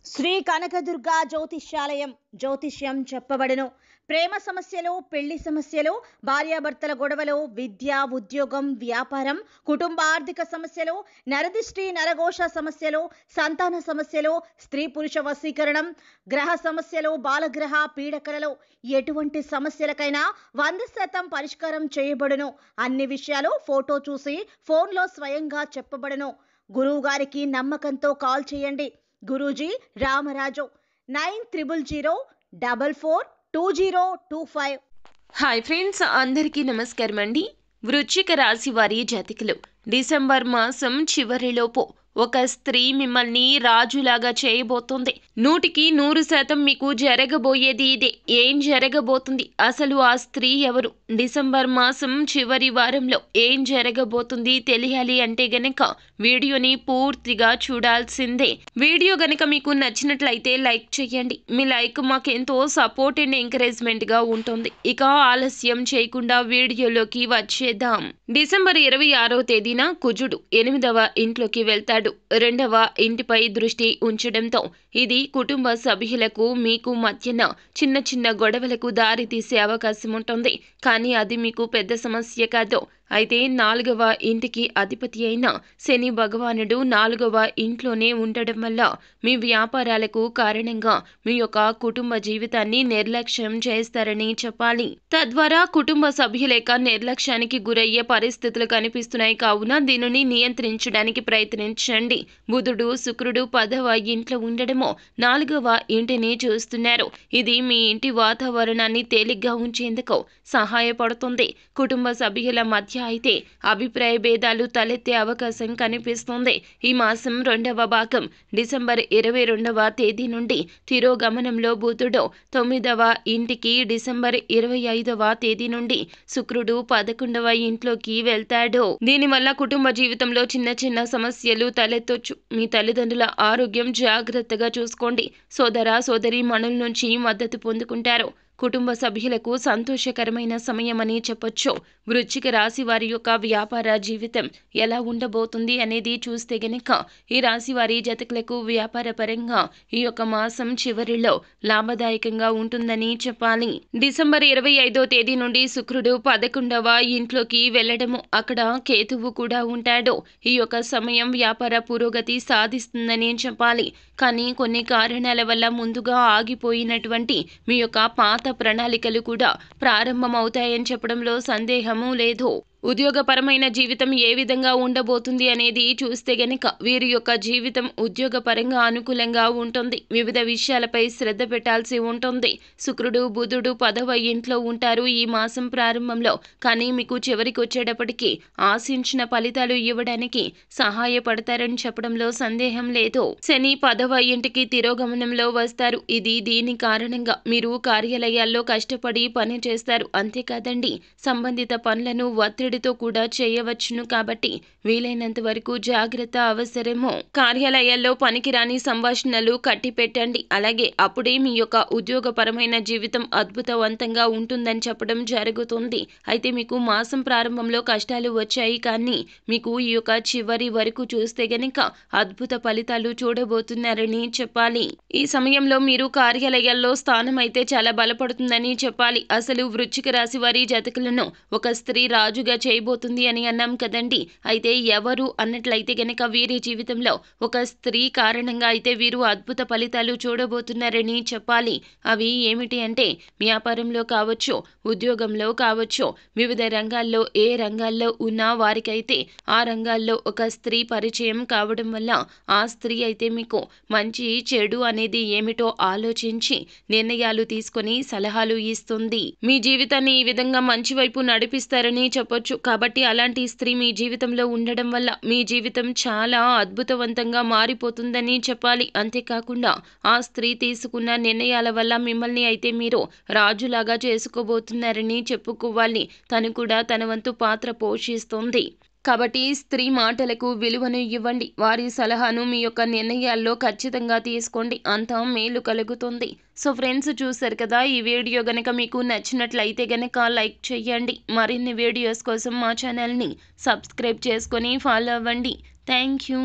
శ్రీ కనకదుర్గ జ్యోతిష్యాలయం జ్యోతిష్యం చెప్పబడును. ప్రేమ సమస్యలు, పెళ్లి సమస్యలు, భార్యాభర్తల గొడవలు, విద్య, ఉద్యోగం, వ్యాపారం, కుటుంబ ఆర్థిక సమస్యలు, నరదిష్టి, నరఘోష సమస్యలు, సంతాన సమస్యలు, స్త్రీ పురుష వశీకరణం, గ్రహ సమస్యలు, బాలగ్రహ పీడకలలు, ఎటువంటి సమస్యలకైనా 100% పరిష్కారం చేయబడును. అన్ని విషయాలు ఫోటో చూసి ఫోన్లో స్వయంగా చెప్పబడును. గురువు గారికి నమ్మకంతో కాల్ చేయండి. గురూజీ రామరాజు 9000442025. హాయ్ ఫ్రెండ్స్, అందరికీ నమస్కారం అండి. వృశ్చిక రాశి వారి జాతకులు డిసెంబర్ మాసం చివరిలోపు ఒక స్త్రీ మిమ్మల్ని రాజులాగా చేయబోతుంది. 100% మీకు జరగబోయేది ఇదే. ఏం జరగబోతుంది, అసలు ఆ స్త్రీ ఎవరు, డిసెంబర్ మాసం చివరి వారంలో ఏం జరగబోతుంది తెలియాలి అంటే గనక వీడియోని పూర్తిగా చూడాల్సిందే. వీడియో గనక మీకు నచ్చినట్లయితే లైక్ చేయండి. మీ లైక్ మాకెంతో సపోర్ట్ అండ్ ఎంకరేజ్మెంట్ గా ఉంటుంది. ఇక ఆలస్యం చేయకుండా వీడియోలోకి వచ్చేద్దాం. డిసెంబర్ 26వ తేదీన కుజుడు 8వ ఇంట్లోకి వెళ్తాడు. 2వ ఇంటిపై దృష్టి ఉంచడంతో ఇది కుటుంబ సభ్యులకు మీకు మధ్యన చిన్న చిన్న గొడవలకు దారి తీసే అవకాశం ఉంటుంది. కానీ అది మీకు పెద్ద సమస్య కాదు. అయితే 4వ ఇంటికి అధిపతి అయిన శని భగవానుడు 4వ ఇంట్లోనే ఉండడం వల్ల మీ వ్యాపారాలకు కారణంగా మీ యొక్క కుటుంబ జీవితాన్ని నిర్లక్ష్యం చేస్తారని చెప్పాలి. తద్వారా కుటుంబ సభ్యులేక నిర్లక్ష్యానికి గురయ్యే పరిస్థితులు కనిపిస్తున్నాయి. కావున దీనిని నియంత్రించడానికి ప్రయత్నించండి. బుధుడు శుక్రుడు 10వ ఇంట్లో ఉండడమో 4వ ఇంటిని చూస్తున్నారు. ఇది మీ ఇంటి వాతావరణాన్ని తేలిగ్గా ఉంచేందుకు సహాయపడుతుంది. కుటుంబ సభ్యుల మధ్య అయితే అభిప్రాయ భేదాలు తలెత్తే అవకాశం కనిపిస్తుంది. ఈ మాసం 2వ భాగం డిసెంబర్ 22వ తేదీ నుండి తిరోగమనంలో బుధుడు 9వ ఇంటికి, డిసెంబర్ 25వ తేదీ నుండి శుక్రుడు 11వ ఇంట్లోకి వెళ్తాడు. దీనివల్ల కుటుంబ జీవితంలో చిన్న చిన్న సమస్యలు తలెత్తొచ్చు. మీ తల్లిదండ్రుల ఆరోగ్యం జాగ్రత్తగా చూసుకోండి. సోదర సోదరి మనుల నుంచి మద్దతు పొందుకుంటారు. కుటుంబ సభ్యులకు సంతోషకరమైన సమయమని చెప్పొచ్చు. వృశ్చిక రాశి వారి యొక్క వ్యాపార జీవితం ఎలా ఉండబోతుంది అనేది చూస్తే గనక ఈ రాశి వారి జాతకులకు వ్యాపార పరంగా ఈ యొక్క మాసం చివరిలో లాభదాయకంగా ఉంటుందని చెప్పాలి. డిసెంబర్ 25వ తేదీ నుండి శుక్రుడు 11వ ఇంట్లోకి వెళ్లడము, అక్కడ కేతువు కూడా ఉంటాడు. ఈ యొక్క సమయం వ్యాపార పురోగతి సాధిస్తుందని చెప్పాలి. కానీ కొన్ని కారణాల వల్ల ముందుగా ఆగిపోయినటువంటి మీ యొక్క పాత ప్రణాళికలు కూడా ప్రారంభమవుతాయని చెప్పడంలో సందేహము లేదు. ఉద్యోగపరమైన జీవితం ఏ విధంగా ఉండబోతుంది అనేది చూస్తే గనక వీరి యొక్క జీవితం ఉద్యోగపరంగా అనుకూలంగా ఉంటుంది. వివిధ విషయాలపై శ్రద్ధ పెట్టాల్సి ఉంటుంది. శుక్రుడు బుధుడు 10వ ఇంట్లో ఉంటారు ఈ మాసం ప్రారంభంలో. కానీ మీకు చివరికి వచ్చేటప్పటికి ఆశించిన ఫలితాలు ఇవ్వడానికి సహాయపడతారని చెప్పడంలో సందేహం లేదు. శని 10వ ఇంటికి తిరోగమనంలో వస్తారు. దీని కారణంగా మీరు కార్యాలయాల్లో కష్టపడి పని చేస్తారు. అంతేకాదండి, సంబంధిత పనులను ఒత్తిడితో కూడా చేయవచ్చును. కాబట్టి వీలైనంత వరకు జాగ్రత్త అవసరము. కార్యాలయాల్లో పనికిరాని సంభాషణలు కట్టిపెట్టండి. అలాగే అప్పుడే మీ యొక్క ఉద్యోగపరమైన జీవితం అద్భుతవంతంగా ఉంటుందని చెప్పడం జరుగుతుంది. అయితే మీకు మాసం ప్రారంభంలో కష్టాలు వచ్చాయి, కానీ మీకు ఈ యొక్క చివరి వరకు చూస్తే గనక అద్భుత ఫలితాలు చూడబోతున్నారని చెప్పాలి. ఈ సమయంలో మీరు కార్యాలయాల్లో స్థానం అయితే చాలా బలపడుతుందని చెప్పాలి. అసలు వృశ్చిక రాశి వారి జాతకులను ఒక స్త్రీ రాజుగా చేయబోతుంది అని అన్నాం కదండి. అయితే ఎవరు అన్నట్లయితే గనక వీరి జీవితంలో ఒక స్త్రీ కారణంగా అయితే వీరు అద్భుత ఫలితాలు చూడబోతున్నారని చెప్పాలి. అవి ఏమిటి అంటే వ్యాపారంలో కావచ్చు, ఉద్యోగంలో కావచ్చు, వివిధ రంగాల్లో ఏ రంగాల్లో ఉన్నా వారికైతే ఆ రంగాల్లో ఒక స్త్రీ పరిచయం కావడం వల్ల ఆ స్త్రీ అయితే మీకు మంచి చెడు అనేది ఏమిటో ఆలోచించి నిర్ణయాలు తీసుకొని సలహాలు ఇస్తుంది. మీ జీవితాన్ని ఈ విధంగా మంచి వైపు నడిపిస్తారని చెప్పొచ్చు. కాబట్టి అలాంటి స్త్రీ మీ జీవితంలో ఉండడం వల్ల మీ జీవితం చాలా అద్భుతవంతంగా మారిపోతుందని చెప్పాలి. అంతేకాకుండా ఆ స్త్రీ తీసుకున్న నిర్ణయాల వల్ల మిమ్మల్ని అయితే మీరు రాజులాగా చేసుకోబోతున్నారని చెప్పుకోవాలి. తను కూడా తన వంతు పాత్ర పోషిస్తుంది. కాబట్టి స్త్రీ మాటలకు విలువను ఇవ్వండి. వారి సలహాను మీ యొక్క నిర్ణయాల్లో ఖచ్చితంగా తీసుకోండి. అంతా మేలు కలుగుతుంది. సో ఫ్రెండ్స్, చూసారు కదా, ఈ వీడియో గనక మీకు నచ్చినట్లయితే గనక లైక్ చేయండి. మరిన్ని వీడియోస్ కోసం మా ఛానల్ని సబ్స్క్రైబ్ చేసుకొని ఫాలో అవ్వండి. Thank you.